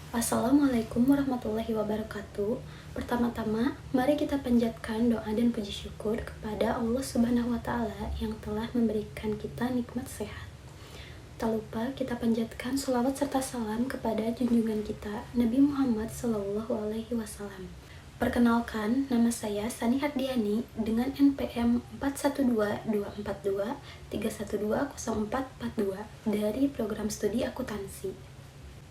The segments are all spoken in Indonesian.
Assalamualaikum warahmatullahi wabarakatuh. Pertama-tama, mari kita panjatkan doa dan puji syukur kepada Allah Subhanahu wa Ta'ala yang telah memberikan kita nikmat sehat. Tak lupa kita panjatkan sholawat serta salam kepada junjungan kita, Nabi Muhammad SAW. Perkenalkan, nama saya Sani Hardiani dengan NPM 41224231204442 dari program studi akuntansi.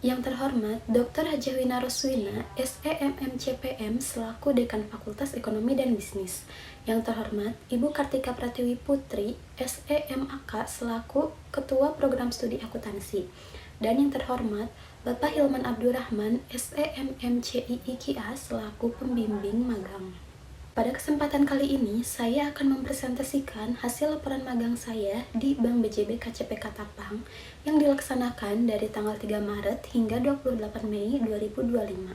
Yang terhormat Dr. Hajawina Roswina, SEMMCPM selaku Dekan Fakultas Ekonomi dan Bisnis. Yang terhormat Ibu Kartika Pratiwi Putri, SEMAK selaku Ketua Program Studi Akuntansi. Dan yang terhormat Bapak Hilman Abdurrahman, SEMMCIIKA selaku Pembimbing Magang. Pada kesempatan kali ini, saya akan mempresentasikan hasil laporan magang saya di Bank BJB KCP Katapang yang dilaksanakan dari tanggal 3 Maret hingga 28 Mei 2025.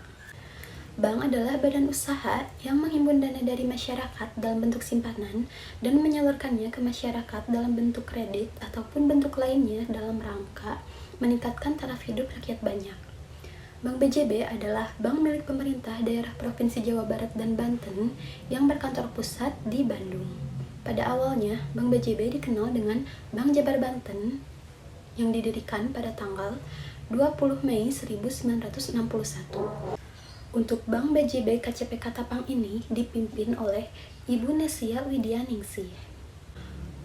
Bank adalah badan usaha yang menghimpun dana dari masyarakat dalam bentuk simpanan dan menyalurkannya ke masyarakat dalam bentuk kredit ataupun bentuk lainnya dalam rangka meningkatkan taraf hidup rakyat banyak. Bank BJB adalah bank milik pemerintah daerah Provinsi Jawa Barat dan Banten yang berkantor pusat di Bandung. Pada awalnya, Bank BJB dikenal dengan Bank Jabar Banten yang didirikan pada tanggal 20 Mei 1961. Untuk Bank BJB KCP Katapang ini dipimpin oleh Ibu Nesia Widyaningsih.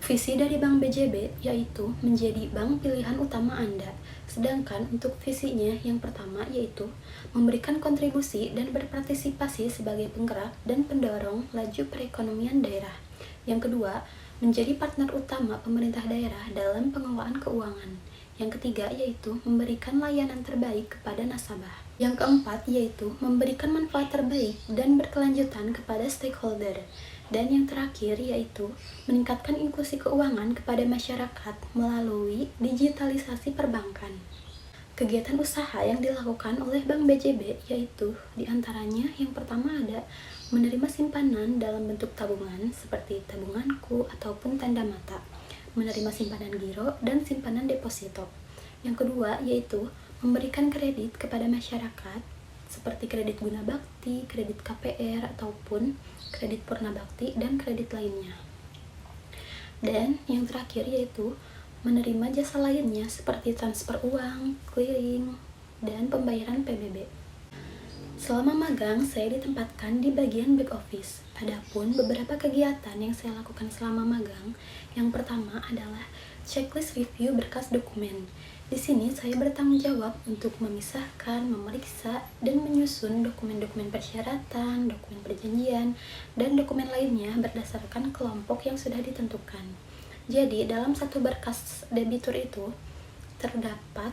Visi dari Bank BJB yaitu menjadi bank pilihan utama Anda. Sedangkan untuk visinya yang pertama yaitu memberikan kontribusi dan berpartisipasi sebagai penggerak dan pendorong laju perekonomian daerah. Yang kedua, menjadi partner utama pemerintah daerah dalam pengelolaan keuangan. Yang ketiga yaitu memberikan layanan terbaik kepada nasabah. Yang keempat yaitu memberikan manfaat terbaik dan berkelanjutan kepada stakeholder. Dan yang terakhir yaitu meningkatkan inklusi keuangan kepada masyarakat melalui digitalisasi perbankan. Kegiatan usaha yang dilakukan oleh Bank BJB yaitu diantaranya yang pertama ada menerima simpanan dalam bentuk tabungan seperti tabunganku ataupun tanda mata, menerima simpanan giro dan simpanan deposito. Yang kedua yaitu memberikan kredit kepada masyarakat seperti kredit guna bakti, kredit KPR ataupun kredit purna bakti dan kredit lainnya. Dan yang terakhir yaitu menerima jasa lainnya seperti transfer uang, clearing, dan pembayaran PBB. Selama magang, saya ditempatkan di bagian back office. Adapun beberapa kegiatan yang saya lakukan selama magang, yang pertama adalah checklist review berkas dokumen. Di sini saya bertanggung jawab untuk memisahkan, memeriksa, dan menyusun dokumen-dokumen persyaratan, dokumen perjanjian, dan dokumen lainnya berdasarkan kelompok yang sudah ditentukan. Jadi, dalam satu berkas debitur itu terdapat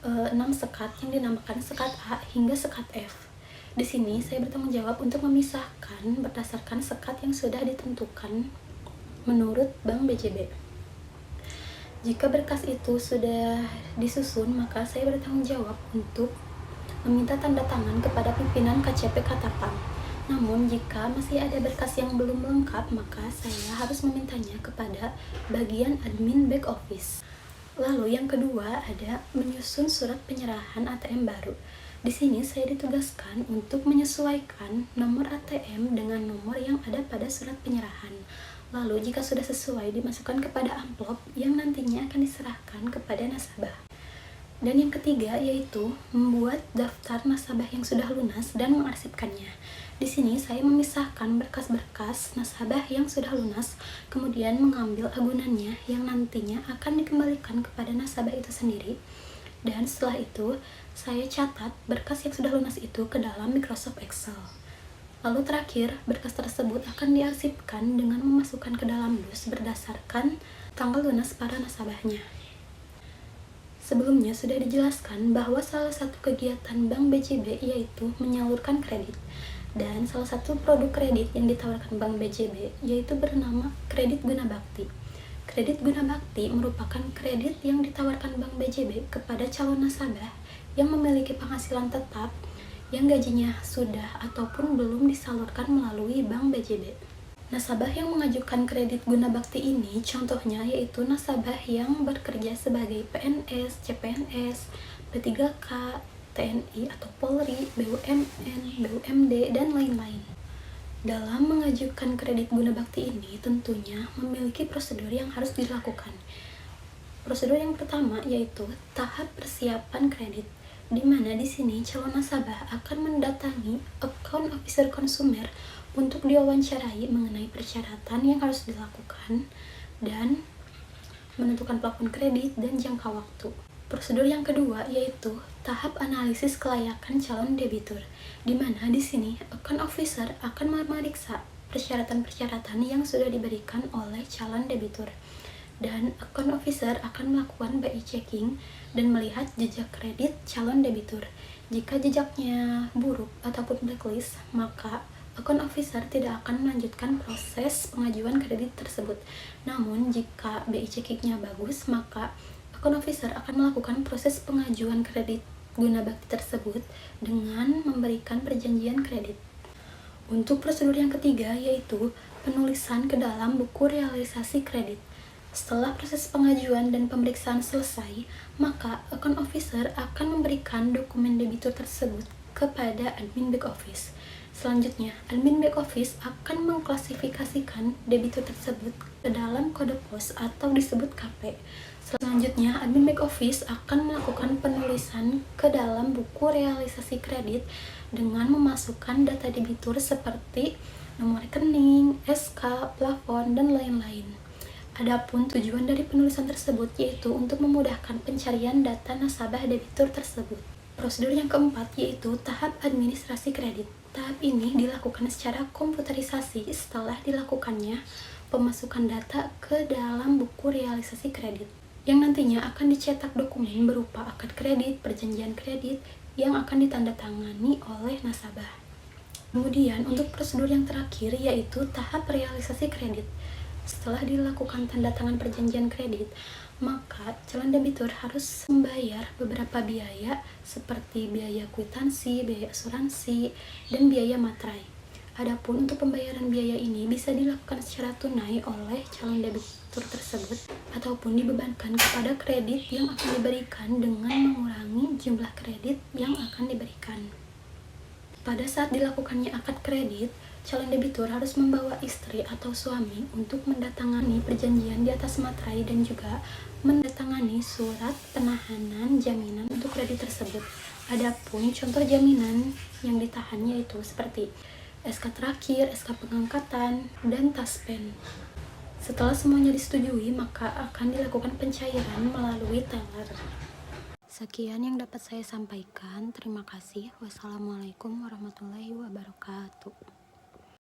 6 sekat yang dinamakan sekat A hingga sekat F. Di sini saya bertanggung jawab untuk memisahkan berdasarkan sekat yang sudah ditentukan menurut Bank BJB. Jika berkas itu sudah disusun, maka saya bertanggung jawab untuk meminta tanda tangan kepada pimpinan KCP Katapang. Namun, jika masih ada berkas yang belum lengkap, maka saya harus memintanya kepada bagian admin back office. Lalu yang kedua ada menyusun surat penyerahan ATM baru. Di sini saya ditugaskan untuk menyesuaikan nomor ATM dengan nomor yang ada pada surat penyerahan. Lalu jika sudah sesuai dimasukkan kepada amplop yang nantinya akan diserahkan kepada nasabah. Dan yang ketiga yaitu membuat daftar nasabah yang sudah lunas dan mengarsipkannya. Di sini saya memisahkan berkas-berkas nasabah yang sudah lunas, kemudian mengambil agunannya yang nantinya akan dikembalikan kepada nasabah itu sendiri. Dan setelah itu saya catat berkas yang sudah lunas itu ke dalam Microsoft Excel. Lalu terakhir, berkas tersebut akan diarsipkan dengan memasukkan ke dalam dus berdasarkan tanggal lunas para nasabahnya. Sebelumnya sudah dijelaskan bahwa salah satu kegiatan Bank BJB yaitu menyalurkan kredit. Dan salah satu produk kredit yang ditawarkan Bank BJB yaitu bernama kredit guna bakti. Kredit guna bakti merupakan kredit yang ditawarkan Bank BJB kepada calon nasabah yang memiliki penghasilan tetap yang gajinya sudah ataupun belum disalurkan melalui Bank BJB. Nasabah yang mengajukan kredit guna bakti ini contohnya yaitu nasabah yang bekerja sebagai PNS, CPNS, P3K, TNI atau Polri, BUMN, BUMD, dan lain-lain. Dalam mengajukan kredit guna bakti ini tentunya memiliki prosedur yang harus dilakukan. Prosedur yang pertama yaitu tahap persiapan kredit, di mana di sini calon nasabah akan mendatangi account officer konsumer untuk diwawancarai mengenai persyaratan yang harus dilakukan dan menentukan plafon kredit dan jangka waktu. Prosedur yang kedua yaitu tahap analisis kelayakan calon debitur, di mana di sini account officer akan memeriksa persyaratan-persyaratan yang sudah diberikan oleh calon debitur. Dan account officer akan melakukan BI checking dan melihat jejak kredit calon debitur. Jika jejaknya buruk ataupun blacklist, maka account officer tidak akan melanjutkan proses pengajuan kredit tersebut. Namun, jika BI checkingnya bagus, maka account officer akan melakukan proses pengajuan kredit guna bakti tersebut dengan memberikan perjanjian kredit. Untuk prosedur yang ketiga yaitu penulisan ke dalam buku realisasi kredit. Setelah proses pengajuan dan pemeriksaan selesai, maka account officer akan memberikan dokumen debitur tersebut kepada admin back office. Selanjutnya, admin back office akan mengklasifikasikan debitur tersebut ke dalam kode pos atau disebut KP. Selanjutnya, admin back office akan melakukan penulisan ke dalam buku realisasi kredit dengan memasukkan data debitur seperti nomor rekening, SK, plafon, dan lain-lain. Adapun tujuan dari penulisan tersebut yaitu untuk memudahkan pencarian data nasabah debitur tersebut. Prosedur yang keempat yaitu tahap administrasi kredit. Tahap ini dilakukan secara komputerisasi setelah dilakukannya pemasukan data ke dalam buku realisasi kredit, yang nantinya akan dicetak dokumen berupa akad kredit, perjanjian kredit yang akan ditandatangani oleh nasabah. Kemudian untuk prosedur yang terakhir yaitu tahap realisasi kredit. Setelah dilakukan tanda tangan perjanjian kredit, maka calon debitur harus membayar beberapa biaya seperti biaya kwitansi, biaya asuransi, dan biaya materai. Adapun untuk pembayaran biaya ini bisa dilakukan secara tunai oleh calon debitur tersebut ataupun dibebankan kepada kredit yang akan diberikan dengan mengurangi jumlah kredit yang akan diberikan. Pada saat dilakukannya akad kredit, calon debitur harus membawa istri atau suami untuk mendatangani perjanjian di atas materai dan juga mendatangani surat penahanan jaminan untuk kredit tersebut. Adapun contoh jaminan yang ditahan yaitu seperti SK terakhir, SK pengangkatan, dan taspen. Setelah semuanya disetujui, maka akan dilakukan pencairan melalui teller. Sekian yang dapat saya sampaikan. Terima kasih. Wassalamualaikum warahmatullahi wabarakatuh.